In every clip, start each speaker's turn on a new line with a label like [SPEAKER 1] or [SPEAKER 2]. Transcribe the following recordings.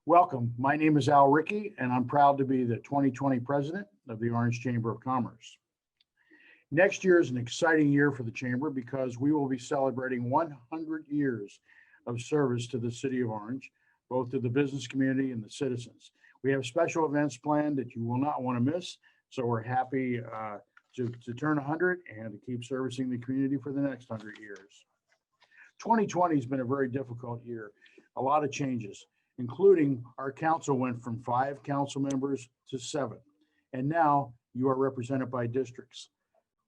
[SPEAKER 1] Welcome. My name is Al Ricci, and I'm proud to be the 2020 president of the Orange Chamber of Commerce. Next year is an exciting year for the Chamber because we will be celebrating 100 years of service to the city of Orange, both to the business community and the citizens. We have special events planned that you will not want to miss, so we're happy to turn 100 and to keep servicing the community for the next 100 years. 2020 has been a very difficult year, a lot of changes, including our council went from 5 council members to 7, and now you are represented by districts.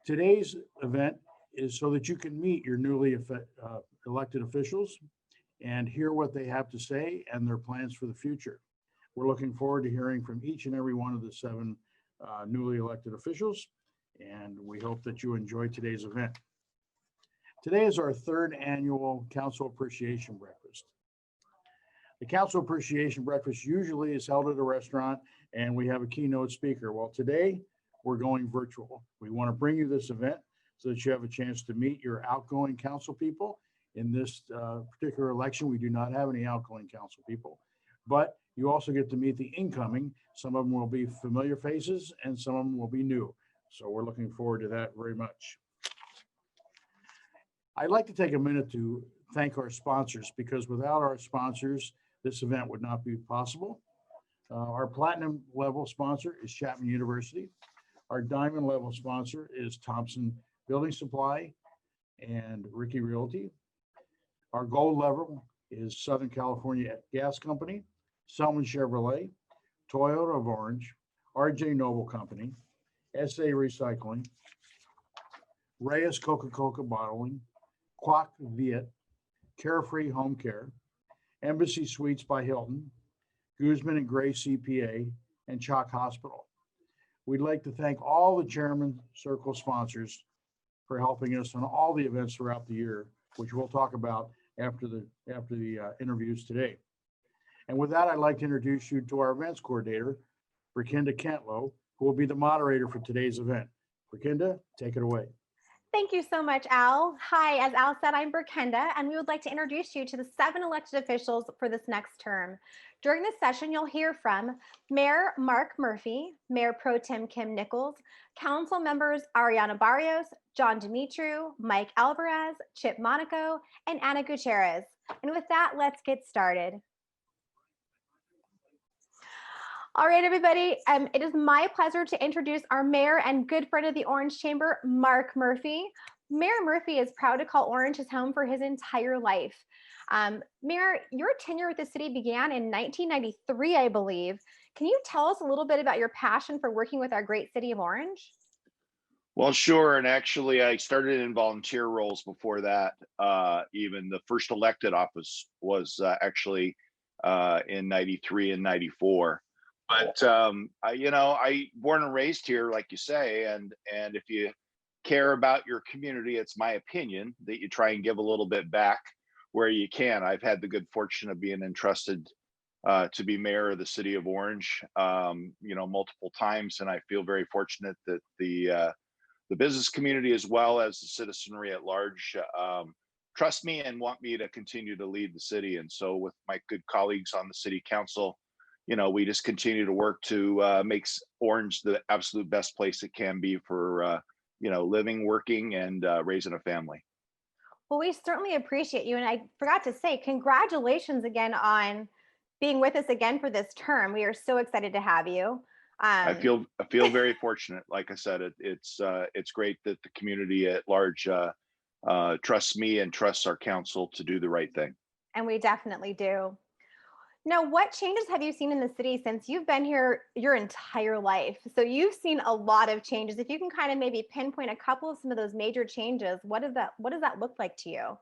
[SPEAKER 1] Today's event is so that you can meet your newly elected officials and hear what they have to say and their plans for the future. We're looking forward to hearing from each and every one of the 7 newly elected officials, and we hope that you enjoy today's event. Today is our 3rd annual Council Appreciation Breakfast. The Council Appreciation Breakfast usually is held at a restaurant and we have a keynote speaker. Well, today we're going virtual. We want to bring you this event so that you have a chance to meet your outgoing council people. In this particular election, we do not have any outgoing council people, but you also get to meet the incoming. Some of them will be familiar faces and some of them will be new. So we're looking forward to that very much. I'd like to take a minute to thank our sponsors because without our sponsors, this event would not be possible. Our platinum level sponsor is Chapman University. Our diamond level sponsor is Thompson Building Supply and Ricci Realty. Our gold level is Southern California Gas Company, Selman Chevrolet, Toyota of Orange, RJ Noble Company, SA Recycling, Reyes Coca-Cola Bottling, Quack Viet, Carefree Home Care, Embassy Suites by Hilton, Guzman and Gray CPA, and Chalk Hospital. We'd like to thank all the Chairman Circle sponsors for helping us on all the events throughout the year, which we'll talk about after the interviews today. And with that, I'd like to introduce you to our events coordinator, Berkenda Kentlow, who will be the moderator for today's event. Berkenda, take it away.
[SPEAKER 2] Thank you so much, Al. Hi, as Al said, I'm Berkenda, and we would like to introduce you to the 7 elected officials for this next term. During this session, you'll hear from Mayor Mark Murphy, Mayor Pro Tem Kim Nichols, Council members Ariana Barrios, John Dumitru, Mike Alvarez, Chip Monaco, and Anna Gutierrez. And with that, let's get started. All right, everybody, it is my pleasure to introduce our mayor and good friend of the Orange Chamber, Mark Murphy. Mayor Murphy is proud to call Orange his home for his entire life. Mayor, your tenure with the city began in 1993, I believe. Can you tell us a little bit about your passion for working with our great city of Orange?
[SPEAKER 3] Well, sure. And actually, I started in volunteer roles before that. Even the first elected office was actually in 93 and 94. But I born and raised here, like you say, and if you care about your community, it's my opinion that you try and give a little bit back where you can. I've had the good fortune of being entrusted to be mayor of the city of Orange, multiple times, and I feel very fortunate that the business community as well as the citizenry at large trust me and want me to continue to lead the city. And so, with my good colleagues on the city council, we just continue to work to make Orange the absolute best place it can be for, living, working, and raising a family.
[SPEAKER 2] Well, we certainly appreciate you. And I forgot to say, congratulations again on being with us again for this term. We are so excited to have you.
[SPEAKER 3] I feel very fortunate. Like I said, it's great that the community at large trusts me and trusts our council to do the right thing.
[SPEAKER 2] And we definitely do. Now, what changes have you seen in the city since you've been here your entire life? So you've seen a lot of changes. If you can kind of maybe pinpoint a couple of some of those major changes, what does that look like to you?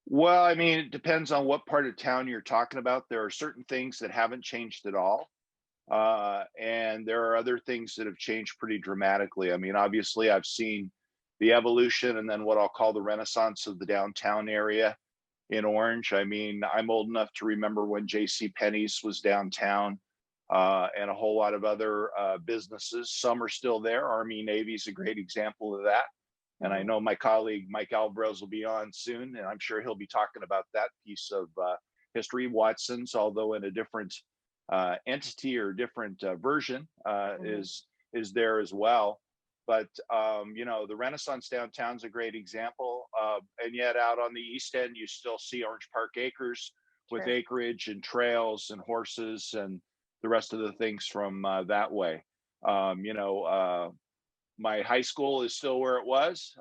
[SPEAKER 3] Well, I mean, it depends on what part of town you're talking about. There are certain things that haven't changed at all. And there are other things that have changed pretty dramatically. I mean, obviously, I've seen the evolution and then what I'll call the renaissance of the downtown area in Orange. I mean, I'm old enough to remember when J.C. Penney's was downtown and a whole lot of other businesses. Some are still there. Army Navy is a great example of that. And I know my colleague, Mike Alvarez, will be on soon, and I'm sure he'll be talking about that piece of history. Watson's, although in a different entity or different version
[SPEAKER 2] Mhm.
[SPEAKER 3] is there as well. But the Renaissance downtown's a great example. And yet out on the East End, you still see Orange Park Acres with
[SPEAKER 2] True.
[SPEAKER 3] acreage and trails and horses and the rest of the things from that way. Um, you know, uh, my high school is still where it was,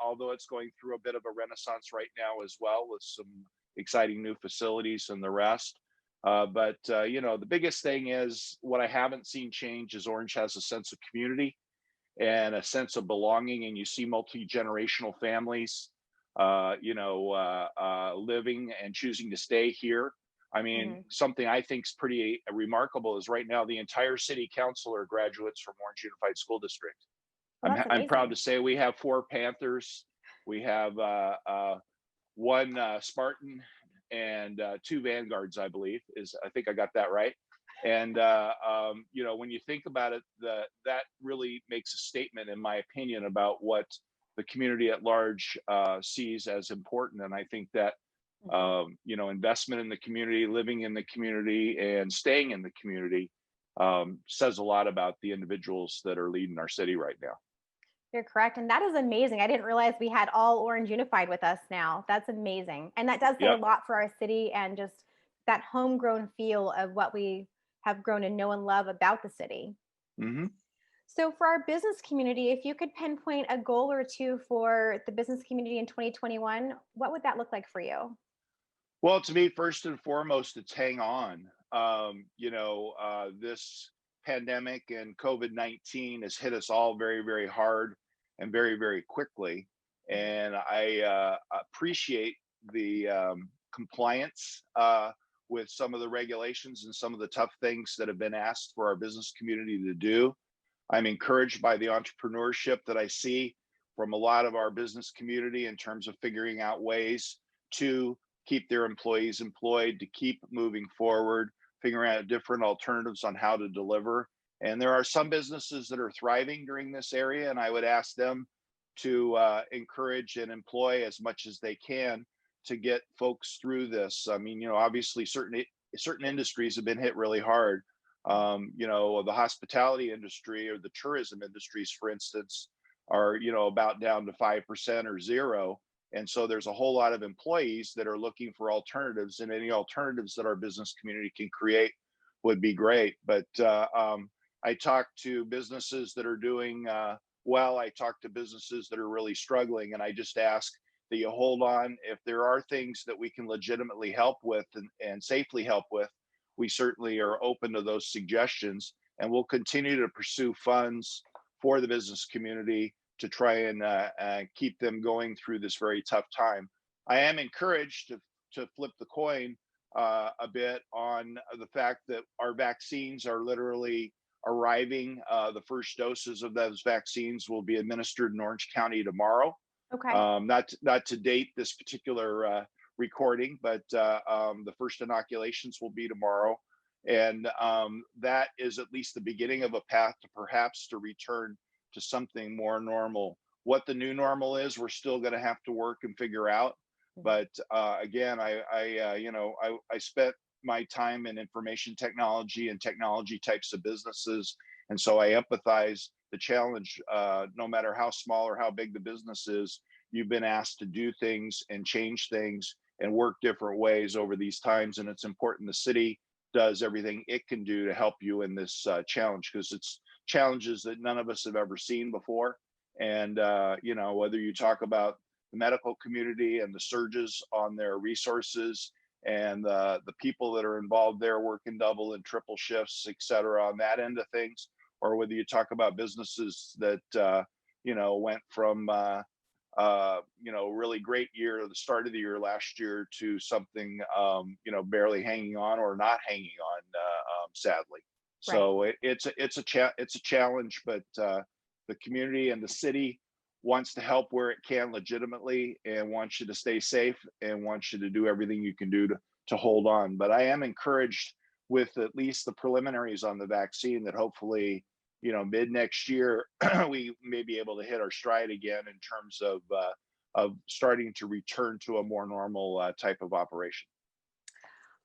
[SPEAKER 3] although it's going through a bit of a renaissance right now as well with some exciting new facilities and the rest. But the biggest thing is what I haven't seen change is Orange has a sense of community and a sense of belonging, and you see multi-generational families, living and choosing to stay here. I mean,
[SPEAKER 2] Mhm.
[SPEAKER 3] something I think is pretty remarkable is right now the entire city council are graduates from Orange Unified School District.
[SPEAKER 2] Well, that's
[SPEAKER 3] I'm proud
[SPEAKER 2] amazing.
[SPEAKER 3] to say we have 4 Panthers, we have one Spartan, and 2 Vanguards. I think I got that right. And when you think about it, that really makes a statement, in my opinion, about what the community at large sees as important. And I think that
[SPEAKER 2] Mhm.
[SPEAKER 3] investment in the community, living in the community, and staying in the community says a lot about the individuals that are leading our city right now.
[SPEAKER 2] You're correct. And that is amazing. I didn't realize we had all Orange Unified with us now. That's amazing. And that does say a
[SPEAKER 3] Yep.
[SPEAKER 2] lot for our city and just that homegrown feel of what we have grown to know and love about the city.
[SPEAKER 3] Hmm.
[SPEAKER 2] So, for our business community, if you could pinpoint a goal or two for the business community in 2021, what would that look like for you?
[SPEAKER 3] Well, to me, first and foremost, it's hang on. This pandemic and COVID-19 has hit us all very, very hard and very, very quickly.
[SPEAKER 2] Mhm.
[SPEAKER 3] And I appreciate the compliance with some of the regulations and some of the tough things that have been asked for our business community to do. I'm encouraged by the entrepreneurship that I see from a lot of our business community in terms of figuring out ways to keep their employees employed, to keep moving forward, figuring out different alternatives on how to deliver. And there are some businesses that are thriving during this area, and I would ask them to encourage and employ as much as they can to get folks through this. I mean, obviously certain industries have been hit really hard. The hospitality industry or the tourism industries, for instance, are about down to 5% or zero. And so there's a whole lot of employees that are looking for alternatives, and any alternatives that our business community can create would be great. But I talk to businesses that are doing well. I talk to businesses that are really struggling, and I just ask that you hold on. If there are things that we can legitimately help with and safely help with, we certainly are open to those suggestions, and we'll continue to pursue funds for the business community to try and keep them going through this very tough time. I am encouraged to flip the coin a bit on the fact that our vaccines are literally arriving. The first doses of those vaccines will be administered in Orange County tomorrow.
[SPEAKER 2] Okay.
[SPEAKER 3] Not to date this particular recording, but the first inoculations will be tomorrow. And that is at least the beginning of a path to perhaps to return to something more normal. What the new normal is, we're still going to have to work and figure out.
[SPEAKER 2] Mhm.
[SPEAKER 3] But again, I spent my time in information technology and technology types of businesses, and so I empathize the challenge. No matter how small or how big the business is, you've been asked to do things and change things and work different ways over these times, and it's important the city does everything it can do to help you in this challenge, because it's challenges that none of us have ever seen before. And whether you talk about the medical community and the surges on their resources and the people that are involved there working double and triple shifts, et cetera, on that end of things, or whether you talk about businesses that went from really great year at the start of the year last year to something barely hanging on or not hanging on, sadly.
[SPEAKER 2] Right.
[SPEAKER 3] So it's a challenge, but the community and the city wants to help where it can legitimately, and wants you to stay safe, and wants you to do everything you can do to hold on. But I am encouraged with at least the preliminaries on the vaccine that hopefully mid next year we may be able to hit our stride again in terms of starting to return to a more normal type of operation.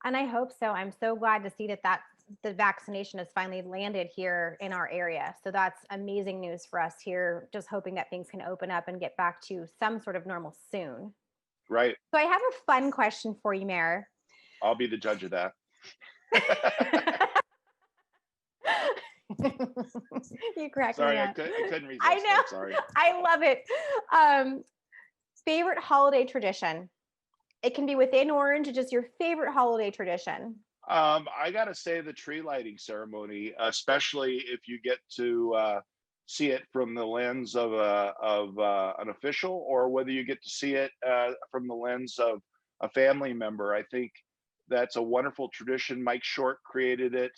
[SPEAKER 2] And I hope so. I'm so glad to see that that's the vaccination has finally landed here in our area. So that's amazing news for us here. Just hoping that things can open up and get back to some sort of normal soon.
[SPEAKER 3] Right.
[SPEAKER 2] So I have a fun question for you, Mayor.
[SPEAKER 3] I'll be the judge of that.
[SPEAKER 2] You crack
[SPEAKER 3] Sorry,
[SPEAKER 2] me
[SPEAKER 3] I
[SPEAKER 2] up.
[SPEAKER 3] couldn't resist.
[SPEAKER 2] I know.
[SPEAKER 3] I'm sorry.
[SPEAKER 2] I love it. Favorite holiday tradition? It can be within Orange, just your favorite holiday tradition.
[SPEAKER 3] I gotta say the tree lighting ceremony, especially if you get to see it from the lens of an official, or whether you get to see it from the lens of a family member. I think that's a wonderful tradition. Mike Short created it.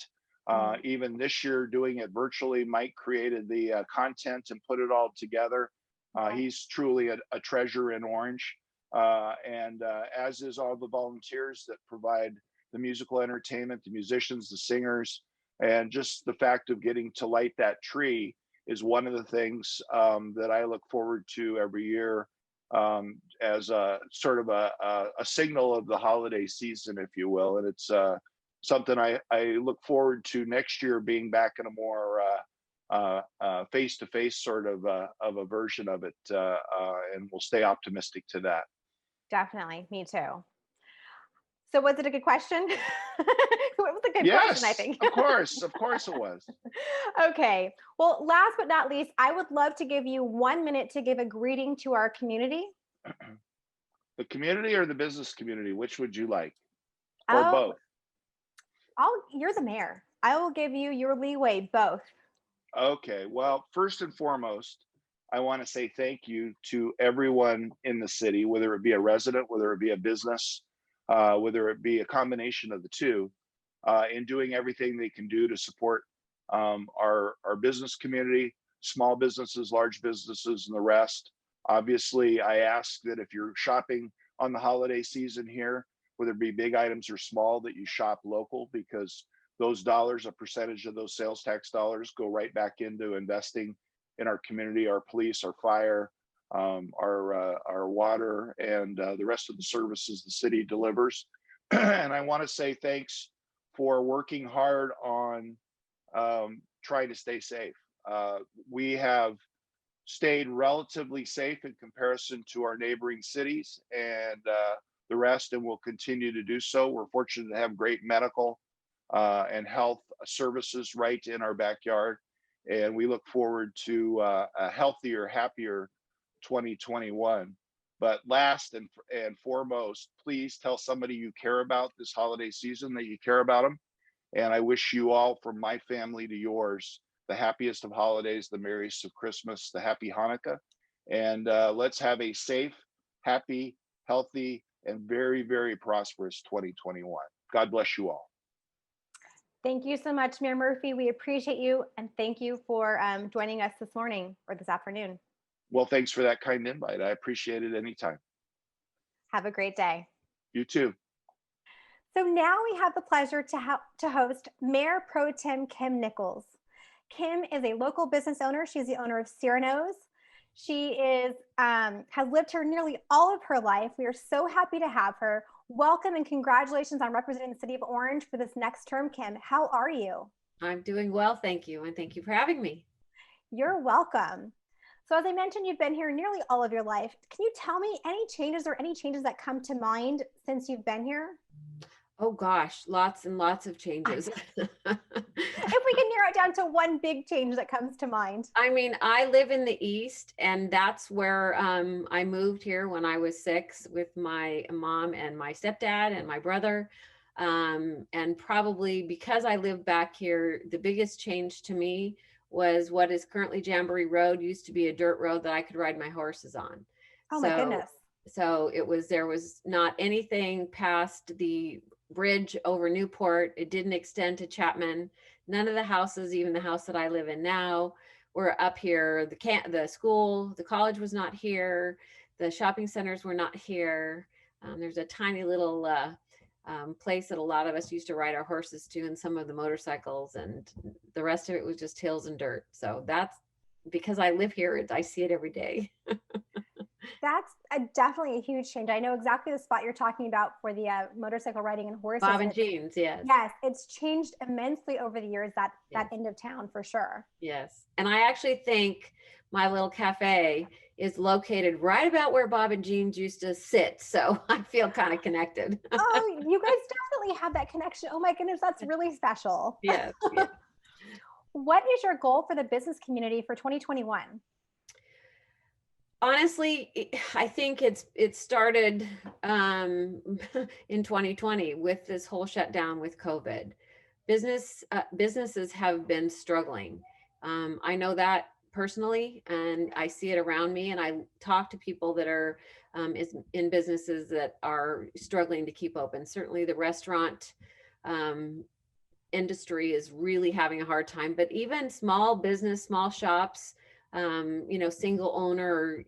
[SPEAKER 3] Even this year, doing it virtually, Mike created the content and put it all together. He's truly a treasure in Orange, and as is all the volunteers that provide the musical entertainment, the musicians, the singers, and just the fact of getting to light that tree is one of the things that I look forward to every year, as a sort of a signal of the holiday season, if you will. And it's something I look forward to next year, being back in a more face-to-face sort of a version of it, and we'll stay optimistic to that.
[SPEAKER 2] Definitely, me too. So was it a good question? It was a good question, I think.
[SPEAKER 3] Of course it was.
[SPEAKER 2] Okay. Well, last but not least, I would love to give you 1 minute to give a greeting to our community.
[SPEAKER 3] The community or the business community? Which would you like? Or both?
[SPEAKER 2] You're the mayor. I will give you your leeway, both.
[SPEAKER 3] Okay. Well, first and foremost, I want to say thank you to everyone in the city, whether it be a resident, whether it be a business, whether it be a combination of the two, in doing everything they can do to support our business community, small businesses, large businesses, and the rest. Obviously, I ask that if you're shopping on the holiday season here, whether it be big items or small, that you shop local, because those dollars, a percentage of those sales tax dollars, go right back into investing in our community, our police, our fire, our water, and the rest of the services the city delivers. And I want to say thanks for working hard on trying to stay safe. We have stayed relatively safe in comparison to our neighboring cities and the rest, and will continue to do so. We're fortunate to have great medical and health services right in our backyard, and we look forward to a healthier, happier 2021. But last and foremost, please tell somebody you care about this holiday season that you care about them. And I wish you all, from my family to yours, the happiest of holidays, the merriest of Christmas, the happy Hanukkah. And let's have a safe, happy, healthy, and very, very prosperous 2021. God bless you all.
[SPEAKER 2] Thank you so much, Mayor Murphy. We appreciate you, and thank you for joining us this morning or this afternoon.
[SPEAKER 3] Well, thanks for that kind invite. I appreciate it anytime.
[SPEAKER 2] Have a great day.
[SPEAKER 3] You too.
[SPEAKER 2] So now we have the pleasure to host Mayor Pro Tem Kim Nichols. Kim is a local business owner. She's the owner of Cyrano's. She has lived here nearly all of her life. We are so happy to have her. Welcome and congratulations on representing the city of Orange for this next term, Kim. How are you?
[SPEAKER 4] I'm doing well, thank you. And thank you for having me.
[SPEAKER 2] You're welcome. So as I mentioned, you've been here nearly all of your life. Can you tell me any changes that come to mind since you've been here?
[SPEAKER 4] Oh gosh, lots and lots of changes.
[SPEAKER 2] If we can narrow it down to one big change that comes to mind.
[SPEAKER 4] I mean, I live in the East, and that's where I moved here when I was 6 with my mom and my stepdad and my brother. And probably because I live back here, the biggest change to me was what is currently Jamboree Road used to be a dirt road that I could ride my horses on.
[SPEAKER 2] Oh my goodness.
[SPEAKER 4] So there was not anything past the bridge over Newport. It didn't extend to Chapman. None of the houses, even the house that I live in now, were up here. The school, the college was not here. The shopping centers were not here. There's a tiny little place that a lot of us used to ride our horses to, and some of the motorcycles, and the rest of it was just hills and dirt. So that's because I live here. I see it every day.
[SPEAKER 2] Definitely a huge change. I know exactly the spot you're talking about for the motorcycle riding and horses.
[SPEAKER 4] Bob and Jeans, yes.
[SPEAKER 2] Yes, it's changed immensely over the years, that
[SPEAKER 4] Yes.
[SPEAKER 2] end of town for sure.
[SPEAKER 4] Yes. And I actually think my little cafe is located right about where Bob and Jeans used to sit. So I feel kind of connected.
[SPEAKER 2] Oh, you guys definitely have that connection. Oh my goodness, that's really special.
[SPEAKER 4] Yes. Yes.
[SPEAKER 2] What is your goal for the business community for 2021?
[SPEAKER 4] Honestly, I think it started in 2020 with this whole shutdown with COVID. Businesses have been struggling. I know that personally, and I see it around me, and I talk to people that are in businesses that are struggling to keep open. Certainly the restaurant industry is really having a hard time, but even small business, small shops, single owner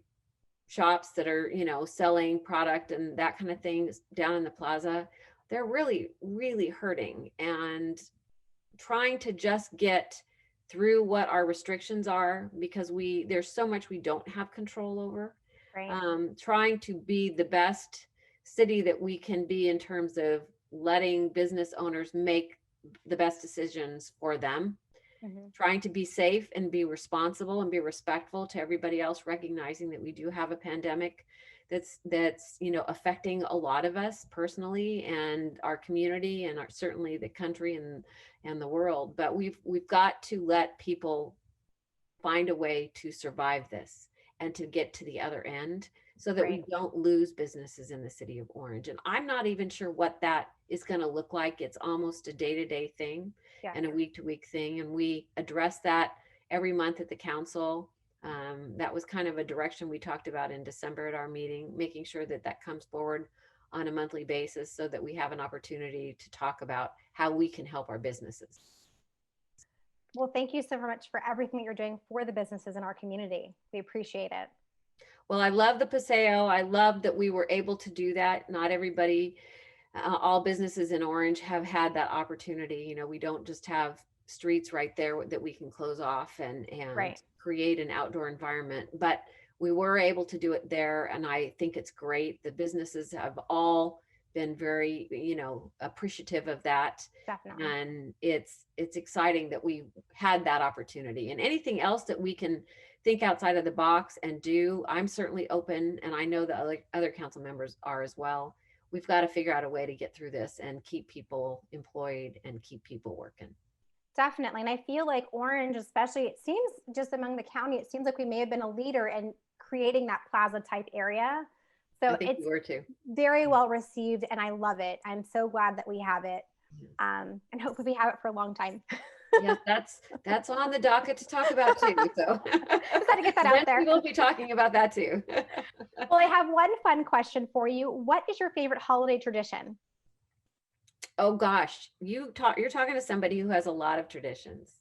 [SPEAKER 4] shops that are, selling product and that kind of thing down in the plaza, they're really, really hurting and trying to just get through what our restrictions are, because there's so much we don't have control over.
[SPEAKER 2] Right.
[SPEAKER 4] Trying to be the best city that we can be in terms of letting business owners make the best decisions for them. Mm-hmm. Trying to be safe and be responsible and be respectful to everybody else, recognizing that we do have a pandemic that's affecting a lot of us personally and our community and certainly the country and the world. But we've got to let people find a way to survive this and to get to the other end, so that we don't lose businesses in the city of Orange. And I'm not even sure what that is going to look like. It's almost a day-to-day thing and a week-to-week thing. And we address that every month at the council. That was kind of a direction we talked about in December at our meeting, making sure that comes forward on a monthly basis so that we have an opportunity to talk about how we can help our businesses.
[SPEAKER 2] Well, thank you so much for everything that you're doing for the businesses in our community. We appreciate it.
[SPEAKER 4] Well, I love the Paseo. I love that we were able to do that. Not everybody, all businesses in Orange have had that opportunity. We don't just have streets right there that we can close off and create an outdoor environment, but we were able to do it there. And I think it's great. The businesses have all been very, appreciative of that.
[SPEAKER 2] Definitely.
[SPEAKER 4] And it's exciting that we had that opportunity. And anything else that we can think outside of the box and do, I'm certainly open, and I know the other council members are as well. We've got to figure out a way to get through this and keep people employed and keep people working.
[SPEAKER 2] Definitely. And I feel like Orange, especially, it seems just among the county, it seems like we may have been a leader in creating that plaza type area. So
[SPEAKER 4] I think you were too.
[SPEAKER 2] Very well received, and I love it. I'm so glad that we have it, and hopefully we have it for a long time.
[SPEAKER 4] Yes, that's on the docket to talk about too. So
[SPEAKER 2] just had to get that out there.
[SPEAKER 4] We will be talking about that too.
[SPEAKER 2] Well, I have one fun question for you. What is your favorite holiday tradition?
[SPEAKER 4] Oh gosh, you're talking to somebody who has a lot of traditions.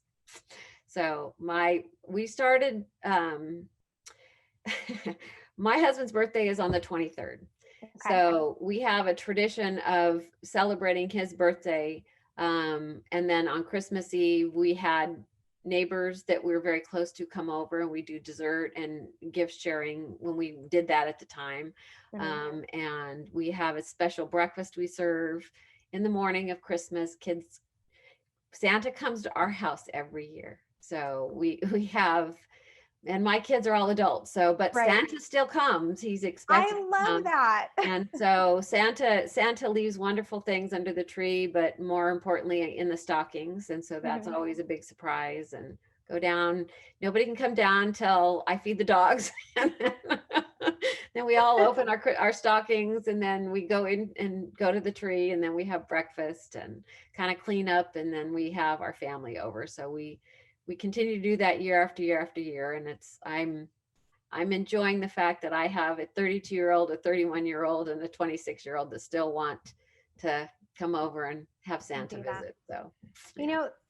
[SPEAKER 4] So we started. My husband's birthday is on the 23rd. Okay. So we have a tradition of celebrating his birthday. And then on Christmas Eve, we had neighbors that we were very close to come over, and we do dessert and gift sharing when we did that at the time. Mm-hmm. And we have a special breakfast we serve in the morning of Christmas. Santa comes to our house every year. So we have, and my kids are all adults. So, but Santa still comes. He's expected.
[SPEAKER 2] I love that.
[SPEAKER 4] And so Santa leaves wonderful things under the tree, but more importantly in the stockings. And so that's always a big surprise. And go down. Nobody can come down till I feed the dogs. Then we all open our stockings, and then we go in and go to the tree, and then we have breakfast and kind of clean up, and then we have our family over. So we continue to do that year after year after year. And I'm enjoying the fact that I have a 32-year-old, a 31-year-old, and a 26-year-old that still want to come over and have Santa visit. So,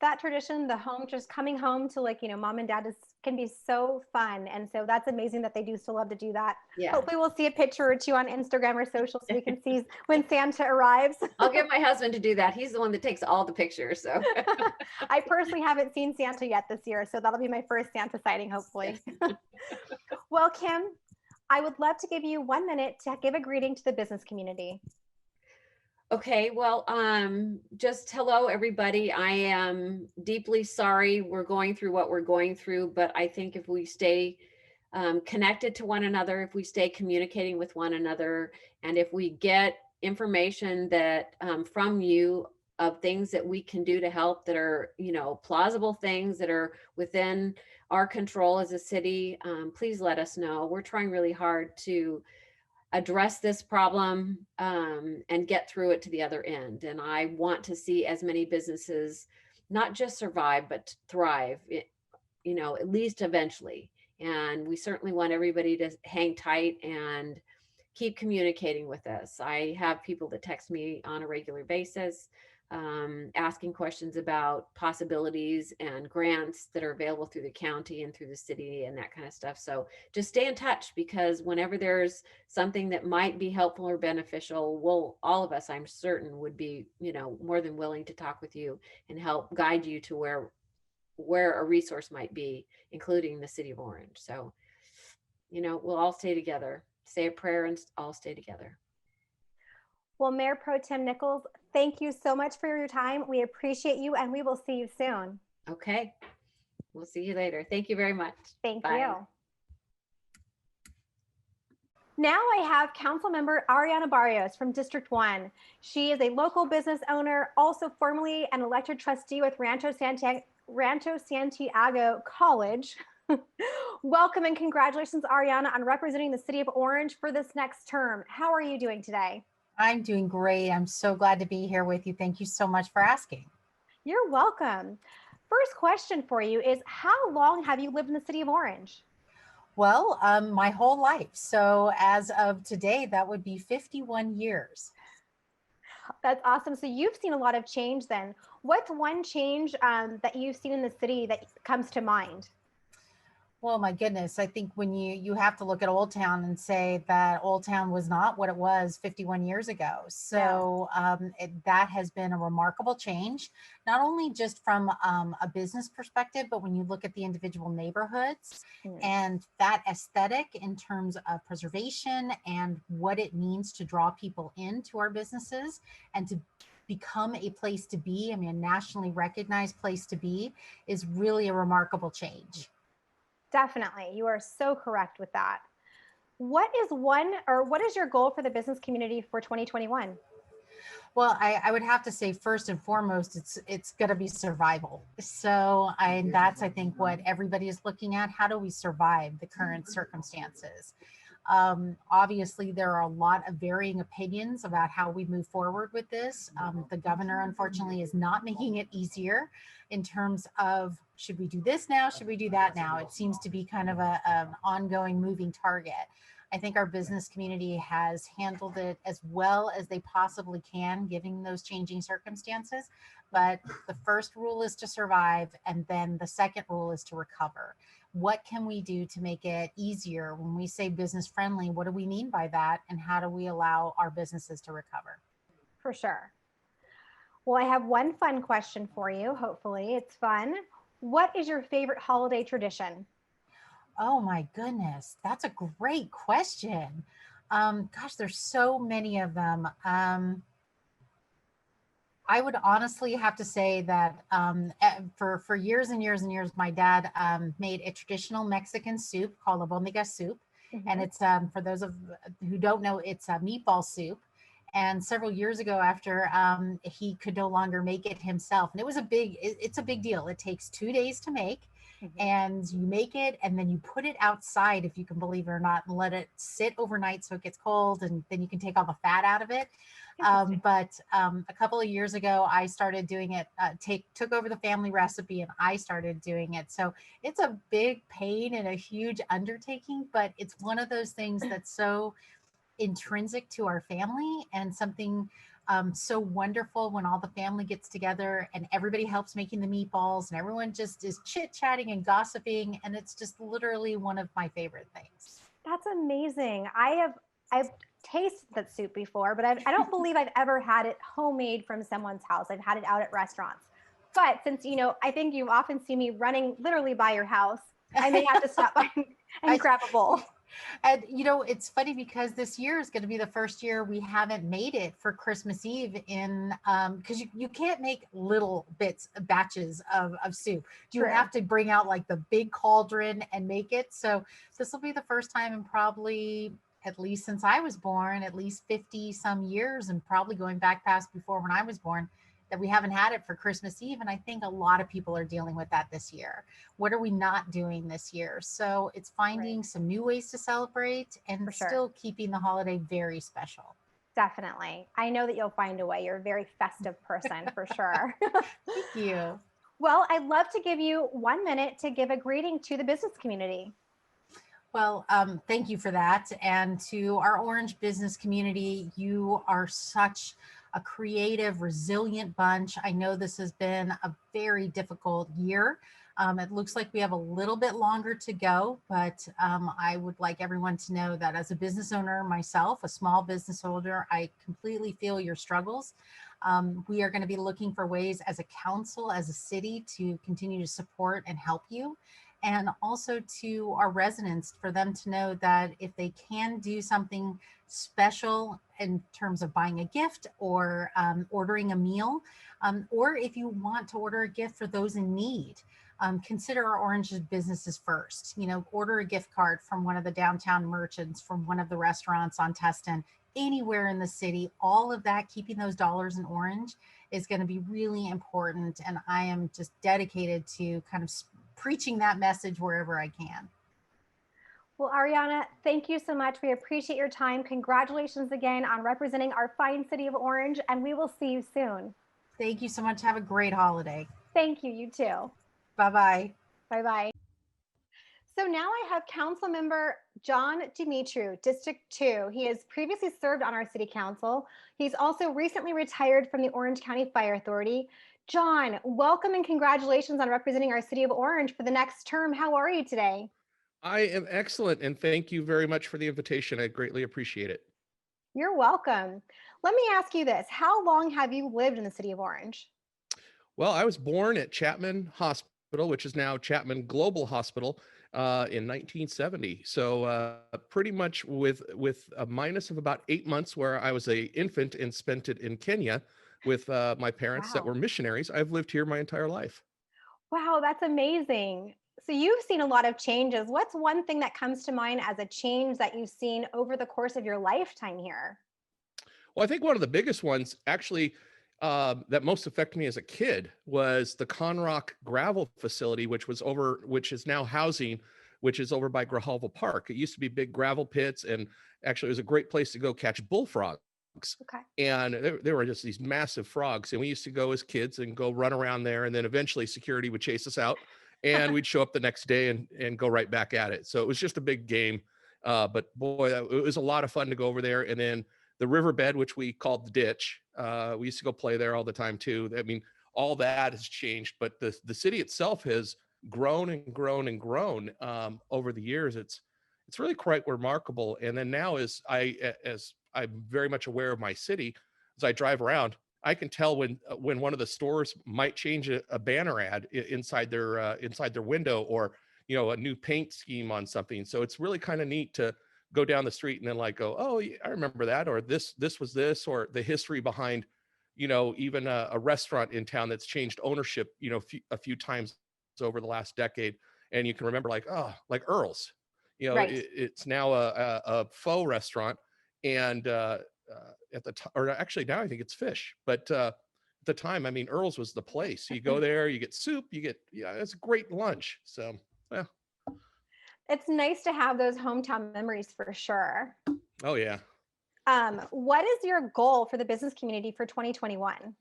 [SPEAKER 2] that tradition, just coming home to mom and dad can be so fun. And so that's amazing that they do still love to do that. Yeah. Hopefully we'll see a picture or two on Instagram or social so we can see when Santa arrives.
[SPEAKER 4] I'll get my husband to do that. He's the one that takes all the pictures. So
[SPEAKER 2] I personally haven't seen Santa yet this year, so that'll be my first Santa sighting, hopefully. Well, Kim, I would love to give you 1 minute to give a greeting to the business community.
[SPEAKER 4] Okay, well, just hello, everybody. I am deeply sorry we're going through what we're going through, but I think if we stay connected to one another, if we stay communicating with one another, and if we get information that from you of things that we can do to help that are, plausible things that are within our control as a city, please let us know. We're trying really hard to address this problem and get through it to the other end. And I want to see as many businesses not just survive, but thrive, at least eventually. And we certainly want everybody to hang tight and keep communicating with us. I have people that text me on a regular basis, asking questions about possibilities and grants that are available through the county and through the city and that kind of stuff. So just stay in touch, because whenever there's something that might be helpful or beneficial, all of us, I'm certain, would be, more than willing to talk with you and help guide you to where a resource might be, including the city of Orange. So, we'll all stay together, say a prayer and all stay together.
[SPEAKER 2] Well, Mayor Pro Tem Nichols, thank you so much for your time. We appreciate you, and we will see you soon.
[SPEAKER 4] Okay. We'll see you later. Thank you very much.
[SPEAKER 2] Thank
[SPEAKER 4] Bye.
[SPEAKER 2] you. Now I have Councilmember Ariana Barrios from District 1. She is a local business owner, also formerly an elected trustee with Rancho Santiago College. Welcome and congratulations, Ariana, on representing the city of Orange for this next term. How are you doing today?
[SPEAKER 5] I'm doing great. I'm so glad to be here with you. Thank you so much for asking.
[SPEAKER 2] You're welcome. First question for you is, how long have you lived in the city of Orange?
[SPEAKER 5] Well, my whole life. So as of today, that would be 51 years.
[SPEAKER 2] That's awesome. So you've seen a lot of change then. What's one change that you've seen in the city that comes to mind?
[SPEAKER 5] Well, my goodness, I think when you have to look at Old Town and say that Old Town was not what it was 51 years ago. So that has been a remarkable change, not only just from a business perspective, but when you look at the individual neighborhoods and that aesthetic in terms of preservation and what it means to draw people into our businesses and to become a place to be, a nationally recognized place to be, is really a remarkable change.
[SPEAKER 2] Definitely. You are so correct with that. What is your goal for the business community for 2021?
[SPEAKER 5] Well, I would have to say first and foremost, it's going to be survival. So that's, I think, what everybody is looking at. How do we survive the current circumstances? Obviously, there are a lot of varying opinions about how we move forward with this. The governor, unfortunately, is not making it easier in terms of, should we do this now? Should we do that now? It seems to be kind of an ongoing moving target. I think our business community has handled it as well as they possibly can, given those changing circumstances. But the first rule is to survive, and then the second rule is to recover. What can we do to make it easier? When we say business friendly, what do we mean by that? And how do we allow our businesses to recover?
[SPEAKER 2] For sure. Well, I have one fun question for you. Hopefully it's fun. What is your favorite holiday tradition?
[SPEAKER 5] Oh my goodness, that's a great question. Gosh, there's so many of them. I would honestly have to say that for years and years and years, my dad made a traditional Mexican soup called albondiga soup. And it's, for those who don't know, it's a meatball soup. And several years ago, after he could no longer make it himself, and it's a big deal. It takes 2 days to make, and you make it, and then you put it outside, if you can believe it or not, and let it sit overnight so it gets cold, and then you can take all the fat out of it. But a couple of years ago, I started doing it, took over the family recipe, and I started doing it. So it's a big pain and a huge undertaking, but it's one of those things that's so intrinsic to our family, and something so wonderful when all the family gets together and everybody helps making the meatballs and everyone just is chit-chatting and gossiping, and it's just literally one of my favorite things.
[SPEAKER 2] That's amazing. I've tasted that soup before, but I don't believe I've ever had it homemade from someone's house. I've had it out at restaurants. But since, I think you often see me running literally by your house, I may have to stop by and grab a bowl.
[SPEAKER 5] And it's funny because this year is going to be the first year we haven't made it for Christmas Eve in because you can't make little batches of soup. You
[SPEAKER 2] True.
[SPEAKER 5] have to bring out like the big cauldron and make it. So this will be the first time in probably, at least since I was born, at least 50 some years, and probably going back past before when I was born, that we haven't had it for Christmas Eve. And I think a lot of people are dealing with that this year. What are we not doing this year? So it's finding
[SPEAKER 2] Right.
[SPEAKER 5] some new ways to celebrate and
[SPEAKER 2] For sure.
[SPEAKER 5] still keeping the holiday very special.
[SPEAKER 2] Definitely. I know that you'll find a way. You're a very festive person for sure.
[SPEAKER 5] Thank you.
[SPEAKER 2] Well, I'd love to give you 1 minute to give a greeting to the business community.
[SPEAKER 5] Well, thank you for that. And to our Orange business community, you are such a creative, resilient bunch. I know this has been a very difficult year. It looks like we have a little bit longer to go, but I would like everyone to know that as a business owner myself, a small business owner, I completely feel your struggles. We are going to be looking for ways as a council, as a city, to continue to support and help you. And also to our residents, for them to know that if they can do something special in terms of buying a gift or ordering a meal, or if you want to order a gift for those in need, consider our Orange businesses first. Order a gift card from one of the downtown merchants, from one of the restaurants on Tustin, anywhere in the city. All of that, keeping those dollars in Orange, is going to be really important. And I am just dedicated to kind of preaching that message wherever I can.
[SPEAKER 2] Well, Ariana, thank you so much. We appreciate your time. Congratulations again on representing our fine city of Orange, and we will see you soon.
[SPEAKER 5] Thank you so much. Have a great holiday.
[SPEAKER 2] Thank you. You too.
[SPEAKER 5] Bye-bye.
[SPEAKER 2] Bye-bye. So now I have Council Member John Dumitru, District 2. He has previously served on our City Council. He's also recently retired from the Orange County Fire Authority. John, welcome and congratulations on representing our City of Orange for the next term. How are you today?
[SPEAKER 6] I am excellent, and thank you very much for the invitation. I greatly appreciate it.
[SPEAKER 2] You're welcome. Let me ask you this. How long have you lived in the City of Orange?
[SPEAKER 6] Well, I was born at Chapman Hospital, which is now Chapman Global Hospital, in 1970. So pretty much with a minus of about 8 months where I was an infant and spent it in Kenya with my parents that
[SPEAKER 2] Wow.
[SPEAKER 6] were missionaries. I've lived here my entire life.
[SPEAKER 2] Wow, that's amazing. So you've seen a lot of changes. What's one thing that comes to mind as a change that you've seen over the course of your lifetime here?
[SPEAKER 6] Well, I think one of the biggest ones actually that most affected me as a kid was the Conrock gravel facility, which is now housing, which is over by Grijalva Park. It used to be big gravel pits, and actually it was a great place to go catch bullfrogs.
[SPEAKER 2] Okay.
[SPEAKER 6] And there were just these massive frogs, and we used to go as kids and go run around there, and then eventually security would chase us out, and we'd show up the next day and go right back at it. So it was just a big game. But boy, it was a lot of fun to go over there. And then the riverbed, which we called the ditch, we used to go play there all the time too. I mean, all that has changed, but the city itself has grown and grown and grown over the years. It's really quite remarkable. And then now, as I'm very much aware of my city, as I drive around, I can tell when one of the stores might change a banner ad inside their window, or a new paint scheme on something. So it's really kind of neat to go down the street and then like go, oh, yeah, I remember that, or this was this, or the history behind, even a restaurant in town that's changed ownership, a few times over the last decade, and you can remember like Earl's,
[SPEAKER 2] Right.
[SPEAKER 6] it's now a faux restaurant, and at the time, or actually now I think it's Fish, but at the time, I mean, Earl's was the place. You go there, you get soup, it's a great lunch. So, yeah.
[SPEAKER 2] It's nice to have those hometown memories for sure.
[SPEAKER 6] Oh yeah.
[SPEAKER 2] What is your goal for the business community for 2021?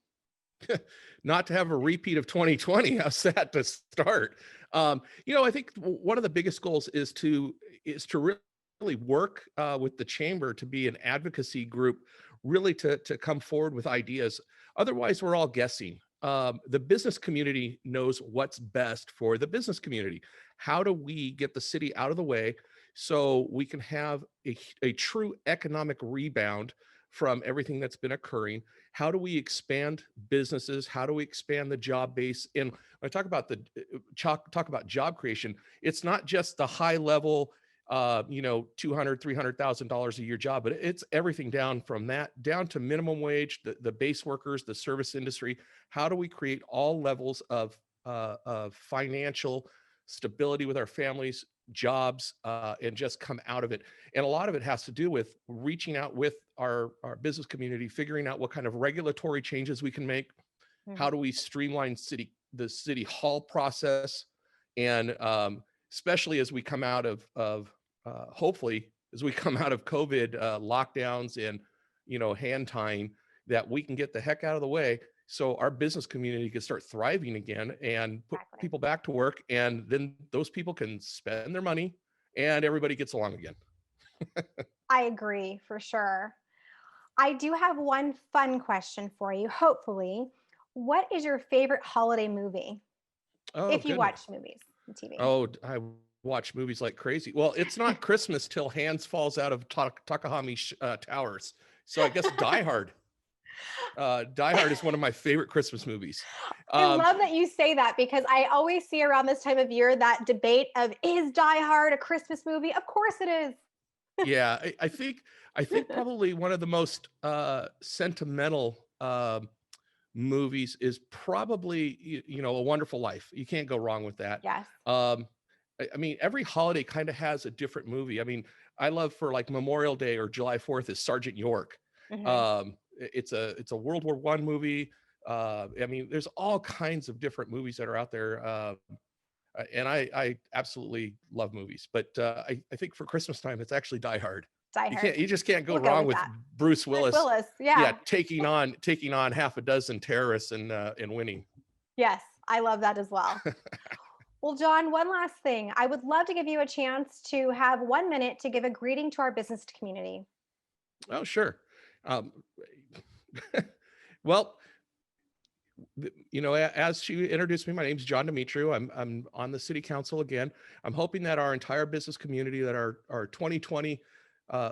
[SPEAKER 6] Not to have a repeat of 2020. How's that to start? I think one of the biggest goals is to really work with the chamber to be an advocacy group, really to come forward with ideas. Otherwise, we're all guessing. The business community knows what's best for the business community. How do we get the city out of the way so we can have a true economic rebound from everything that's been occurring? How do we expand businesses? How do we expand the job base? And when I talk about talk about job creation, it's not just the high level, $200,000-$300,000 a year job, but it's everything down from that down to minimum wage, the base workers, the service industry. How do we create all levels of financial stability with our families, jobs, and just come out of it? And a lot of it has to do with reaching out with our business community, figuring out what kind of regulatory changes we can make. How do we streamline the city hall process, and especially as we come out of hopefully as we come out of COVID lockdowns and hand tying, that we can get the heck out of the way so our business community can start thriving again and put people back to work, and then those people can spend their money and everybody gets along again.
[SPEAKER 2] I agree for sure. I do have one fun question for you, hopefully. What is your favorite holiday movie? If you watch movies on TV.
[SPEAKER 6] Oh, I watch movies like crazy. Well, it's not Christmas till Hans falls out of Takahami Towers. So I guess Die Hard. Die Hard is one of my favorite Christmas movies.
[SPEAKER 2] I love that you say that, because I always see around this time of year that debate of, is Die Hard a Christmas movie? Of course it is.
[SPEAKER 6] Yeah, I think probably one of the most sentimental movies is probably A Wonderful Life. You can't go wrong with that.
[SPEAKER 2] Yes.
[SPEAKER 6] I mean, every holiday kind of has a different movie. I mean, I love for like Memorial Day or July 4th is Sergeant York. It's a World War I movie. I mean, there's all kinds of different movies that are out there. And I absolutely love movies, but I think for Christmas time, it's actually Die Hard. You just can't go wrong with Bruce Willis.
[SPEAKER 2] Yeah,
[SPEAKER 6] taking on half a dozen terrorists and winning.
[SPEAKER 2] Yes, I love that as well. Well, John, one last thing. I would love to give you a chance to have 1 minute to give a greeting to our business community.
[SPEAKER 6] Oh, sure. Well, as she introduced me, my name's John Dumitru. I'm on the city council again. I'm hoping that our entire business community, that our 2020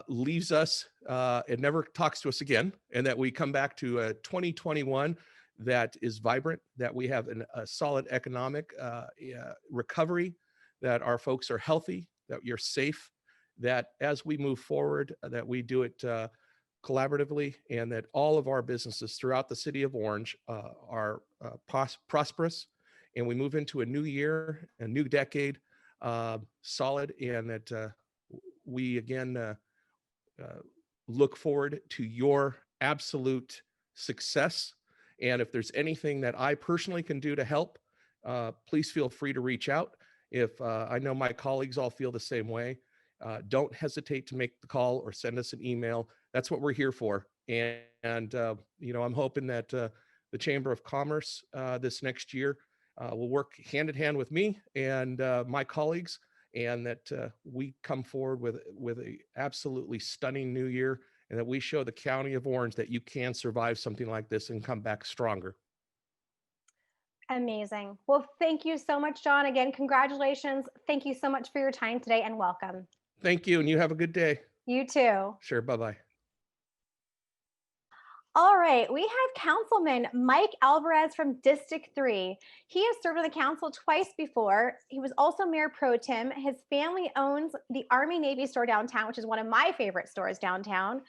[SPEAKER 6] leaves us and never talks to us again, and that we come back to a 2021 that is vibrant, that we have a solid economic recovery, that our folks are healthy, that you're safe, that as we move forward, that we do it collaboratively, and that all of our businesses throughout the city of Orange are prosperous, and we move into a new year, a new decade, solid, and that we again look forward to your absolute success. And if there's anything that I personally can do to help, please feel free to reach out. If I know my colleagues all feel the same way, don't hesitate to make the call or send us an email. That's what we're here for. And I'm hoping that the Chamber of Commerce this next year will work hand in hand with me and my colleagues, and that we come forward with a absolutely stunning new year, and that we show the County of Orange that you can survive something like this and come back stronger.
[SPEAKER 2] Amazing. Well, thank you so much, John. Again, congratulations. Thank you so much for your time today, and welcome.
[SPEAKER 6] Thank you, and you have a good day.
[SPEAKER 2] You too.
[SPEAKER 6] Sure, bye-bye.
[SPEAKER 2] All right, we have Councilman Mike Alvarez from District 3. He has served on the council twice before. He was also Mayor Pro Tem. His family owns the Army-Navy store downtown, which is one of my favorite stores downtown.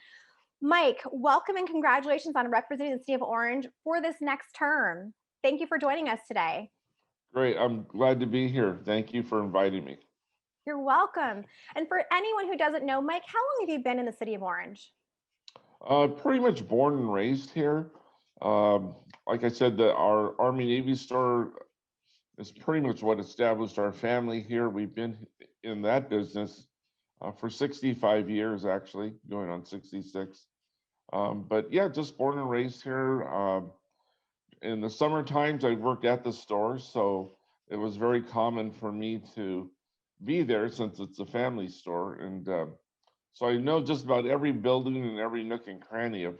[SPEAKER 2] Mike, welcome and congratulations on representing the city of Orange for this next term. Thank you for joining us today.
[SPEAKER 7] Great, I'm glad to be here. Thank you for inviting me.
[SPEAKER 2] You're welcome. And for anyone who doesn't know, Mike, how long have you been in the city of Orange?
[SPEAKER 7] Pretty much born and raised here. Like I said, our Army-Navy store is pretty much what established our family here. We've been in that business for 65 years, actually, going on 66. But yeah, just born and raised here. In the summer times, I worked at the store, so it was very common for me to be there since it's a family store. And so I know just about every building and every nook and cranny of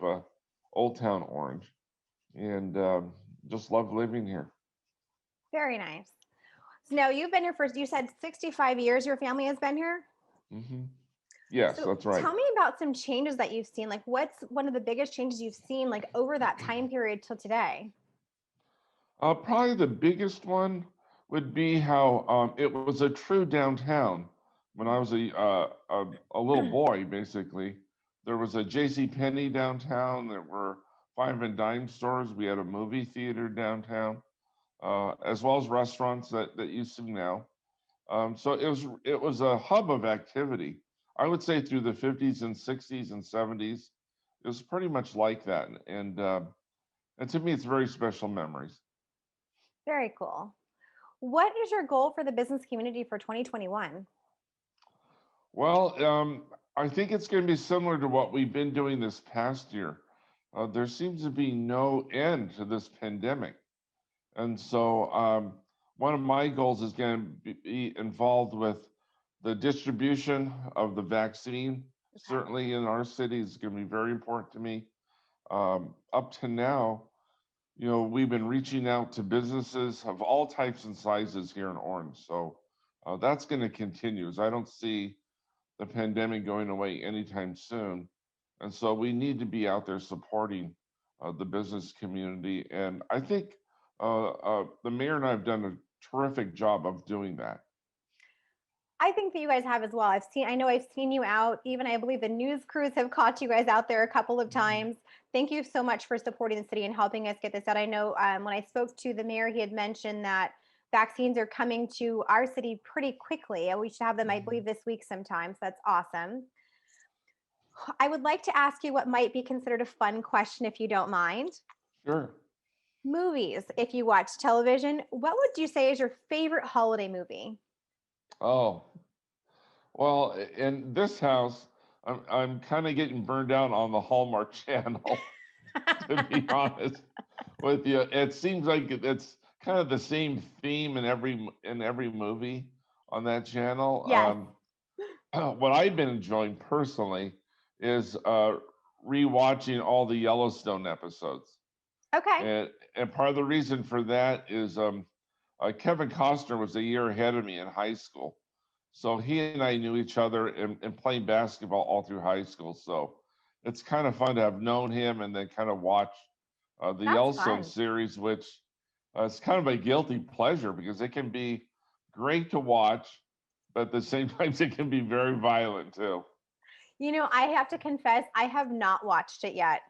[SPEAKER 7] Old Town Orange, and just love living here.
[SPEAKER 2] Very nice. So now you've been here for, you said 65 years your family has been here?
[SPEAKER 7] Mm-hmm. Yes, so that's right.
[SPEAKER 2] Tell me about some changes that you've seen. Like, what's one of the biggest changes you've seen like over that time period till today?
[SPEAKER 7] Probably the biggest one would be how it was a true downtown when I was a little boy, basically, there was a J.C. Penney downtown. There were five and dime stores. We had a movie theater downtown, as well as restaurants that you see now. So it was a hub of activity. I would say through the 50s and 60s and 70s, it was pretty much like that. And to me, it's very special memories.
[SPEAKER 2] Very cool. What is your goal for the business community for 2021?
[SPEAKER 7] Well, I think it's going to be similar to what we've been doing this past year. There seems to be no end to this pandemic. And so one of my goals is going to be involved with the distribution of the vaccine.
[SPEAKER 2] Okay.
[SPEAKER 7] Certainly in our city is going to be very important to me. Up to now, we've been reaching out to businesses of all types and sizes here in Orange. So that's going to continue, as I don't see the pandemic going away anytime soon. And so we need to be out there supporting the business community. And I think the mayor and I have done a terrific job of doing that.
[SPEAKER 2] I think that you guys have as well. I know I've seen you out. Even I believe the news crews have caught you guys out there a couple of times. Thank you so much for supporting the city and helping us get this out. I know when I spoke to the mayor, he had mentioned that vaccines are coming to our city pretty quickly. And we should have them, I believe, this week sometime. So that's awesome. I would like to ask you what might be considered a fun question, if you don't mind.
[SPEAKER 7] Sure.
[SPEAKER 2] Movies, if you watch television, what would you say is your favorite holiday movie?
[SPEAKER 7] Oh, well, in this house, I'm kind of getting burned out on the Hallmark Channel, to be honest with you. It seems like it's kind of the same theme in every movie on that channel.
[SPEAKER 2] Yes.
[SPEAKER 7] What I've been enjoying personally is rewatching all the Yellowstone episodes.
[SPEAKER 2] Okay.
[SPEAKER 7] And part of the reason for that is Kevin Costner was a year ahead of me in high school. So he and I knew each other and playing basketball all through high school. So it's kind of fun to have known him and then kind of watch the
[SPEAKER 2] That's
[SPEAKER 7] Yellowstone
[SPEAKER 2] fun.
[SPEAKER 7] series, which is kind of a guilty pleasure because it can be great to watch, but at the same time, it can be very violent too.
[SPEAKER 2] I have to confess, I have not watched it yet.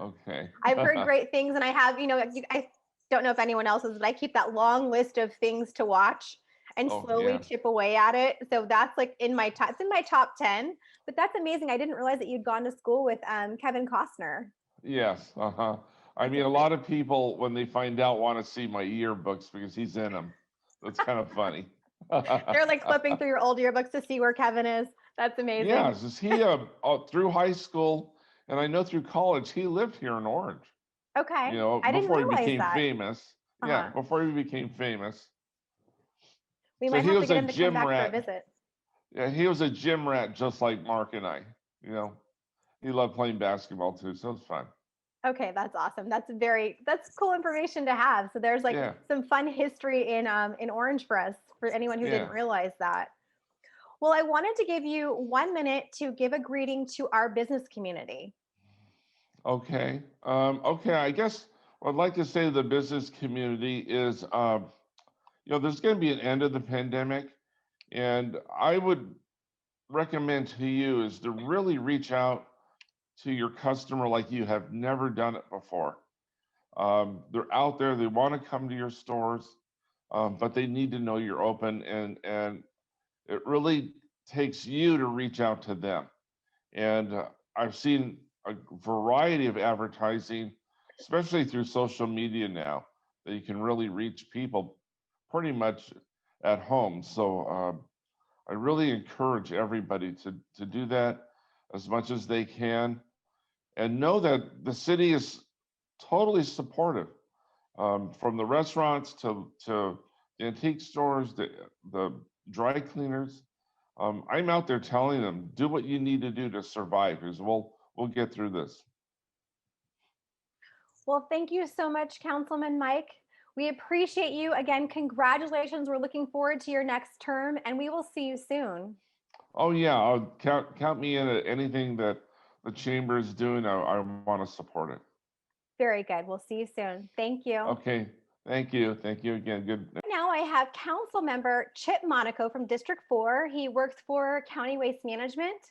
[SPEAKER 7] Okay.
[SPEAKER 2] I've heard great things, and I have, I don't know if anyone else is, but I keep that long list of things to watch and
[SPEAKER 7] Oh,
[SPEAKER 2] slowly
[SPEAKER 7] yeah.
[SPEAKER 2] chip away at it. So that's like it's in my top 10, but that's amazing. I didn't realize that you'd gone to school with Kevin Costner.
[SPEAKER 7] Yes. Uh-huh. I mean, a lot of people, when they find out, want to see my yearbooks because he's in them. That's kind of funny.
[SPEAKER 2] They're like flipping through your old yearbooks to see where Kevin is. That's amazing.
[SPEAKER 7] Yes, is he through high school and I know through college, he lived here in Orange.
[SPEAKER 2] Okay. I didn't
[SPEAKER 7] Before he
[SPEAKER 2] realize
[SPEAKER 7] became
[SPEAKER 2] that.
[SPEAKER 7] famous. Yeah, before he became famous.
[SPEAKER 2] We
[SPEAKER 7] So
[SPEAKER 2] might
[SPEAKER 7] he
[SPEAKER 2] have to
[SPEAKER 7] was
[SPEAKER 2] get
[SPEAKER 7] a
[SPEAKER 2] him to come
[SPEAKER 7] gym
[SPEAKER 2] back for a
[SPEAKER 7] rat.
[SPEAKER 2] visit.
[SPEAKER 7] Yeah, he was a gym rat just like Mark and I. He loved playing basketball too, so it's fun.
[SPEAKER 2] Okay, that's awesome. That's cool information to have. So there's like some fun history in Orange for us, for anyone who didn't realize that. Well, I wanted to give you 1 minute to give a greeting to our business community.
[SPEAKER 7] Okay. Okay. I guess what I'd like to say to the business community is, there's going to be an end of the pandemic, and I would recommend to you is to really reach out to your customer like you have never done it before. They're out there, they want to come to your stores, but they need to know you're open, and it really takes you to reach out to them. And I've seen a variety of advertising, especially through social media now, that you can really reach people pretty much at home. So I really encourage everybody to do that as much as they can, and know that the city is totally supportive, from the restaurants to the antique stores, the dry cleaners. I'm out there telling them, do what you need to do to survive, because we'll get through this.
[SPEAKER 2] Well, thank you so much, Councilman Mike. We appreciate you. Again, congratulations. We're looking forward to your next term, and we will see you soon.
[SPEAKER 7] Oh yeah, I'll count me in at anything that the chamber is doing. I want to support it.
[SPEAKER 2] Very good. We'll see you soon. Thank you.
[SPEAKER 7] Okay. Thank you. Thank you again. Good.
[SPEAKER 2] Now I have Council Member Chip Monaco from District 4. He works for County Waste Management.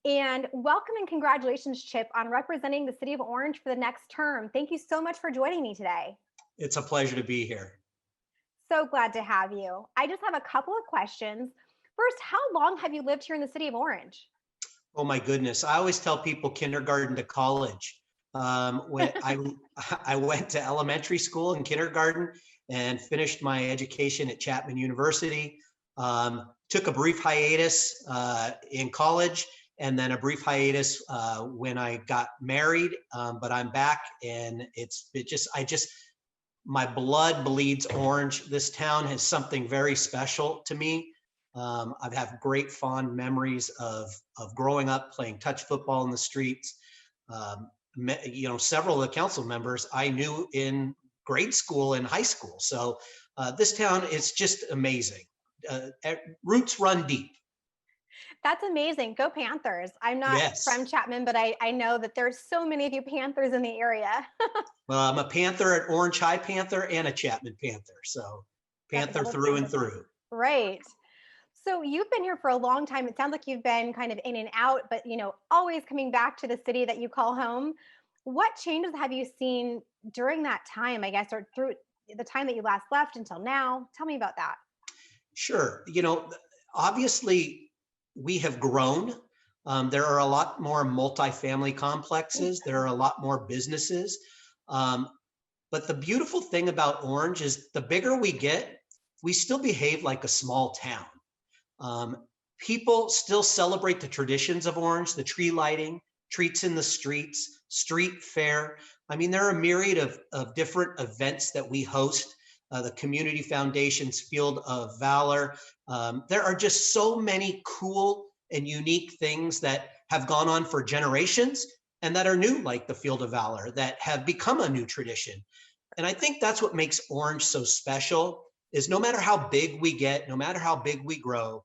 [SPEAKER 2] And welcome and congratulations, Chip, on representing the City of Orange for the next term. Thank you so much for joining me today.
[SPEAKER 8] It's a pleasure to be here.
[SPEAKER 2] So glad to have you. I just have a couple of questions. First, how long have you lived here in the City of Orange?
[SPEAKER 8] Oh my goodness. I always tell people kindergarten to college. When I went to elementary school and kindergarten and finished my education at Chapman University. Took a brief hiatus in college and then a brief hiatus when I got married, but I'm back and my blood bleeds orange. This town has something very special to me. I've had great fond memories of growing up playing touch football in the streets. Several of the council members I knew in grade school and high school. So this town is just amazing. Roots run deep.
[SPEAKER 2] That's amazing. Go Panthers. I'm not from Chapman, but I know that there's so many of you Panthers in the area.
[SPEAKER 8] Well, I'm a Panther, an Orange High Panther, and a Chapman Panther. So Panther through and through.
[SPEAKER 2] Right. So you've been here for a long time. It sounds like you've been kind of in and out, but always coming back to the city that you call home. What changes have you seen during that time, I guess, or through the time that you last left until now? Tell me about that.
[SPEAKER 8] Sure. Obviously we have grown. There are a lot more multifamily complexes. There are a lot more businesses. But the beautiful thing about Orange is the bigger we get, we still behave like a small town. People still celebrate the traditions of Orange, the tree lighting, treats in the streets, street fair. I mean, there are a myriad of different events that we host. The Community Foundation's Field of Valor. There are just so many cool and unique things that have gone on for generations and that are new, like the Field of Valor, that have become a new tradition. And I think that's what makes Orange so special, is no matter how big we get, no matter how big we grow,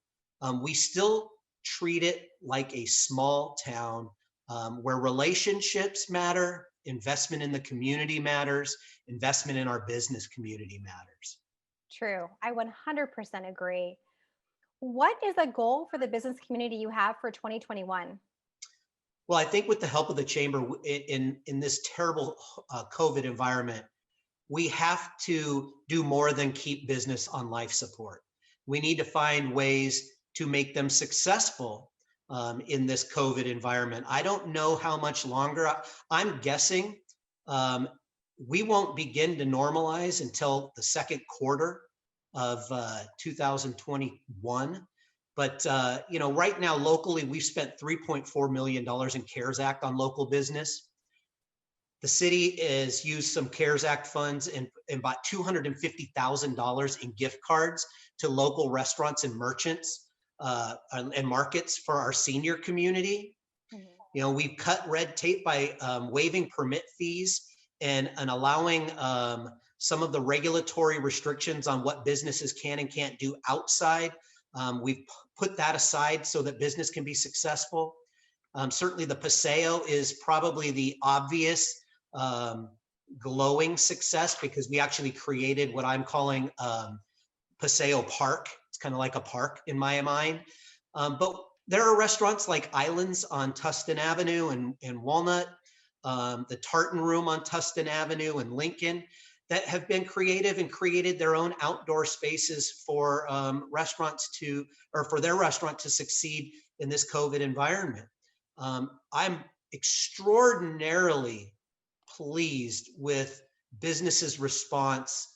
[SPEAKER 8] we still treat it like a small town where relationships matter, investment in the community matters, investment in our business community matters.
[SPEAKER 2] True. I 100% agree. What is a goal for the business community you have for 2021?
[SPEAKER 8] Well, I think with the help of the chamber in this terrible COVID environment, we have to do more than keep business on life support. We need to find ways to make them successful in this COVID environment. I don't know how much longer. I'm guessing we won't begin to normalize until the second quarter of 2021. But right now locally, we've spent $3.4 million in CARES Act on local business. The city has used some CARES Act funds and bought $250,000 in gift cards to local restaurants and merchants and markets for our senior community. Mm-hmm. We've cut red tape by waiving permit fees and allowing some of the regulatory restrictions on what businesses can and can't do outside. We've put that aside so that business can be successful. Certainly the Paseo is probably the obvious glowing success, because we actually created what I'm calling Paseo Park. It's kind of like a park in my mind. But there are restaurants like Islands on Tustin Avenue and Walnut, the Tartan Room on Tustin Avenue and Lincoln, that have been creative and created their own outdoor spaces for for their restaurant to succeed in this COVID environment. I'm extraordinarily pleased with businesses' response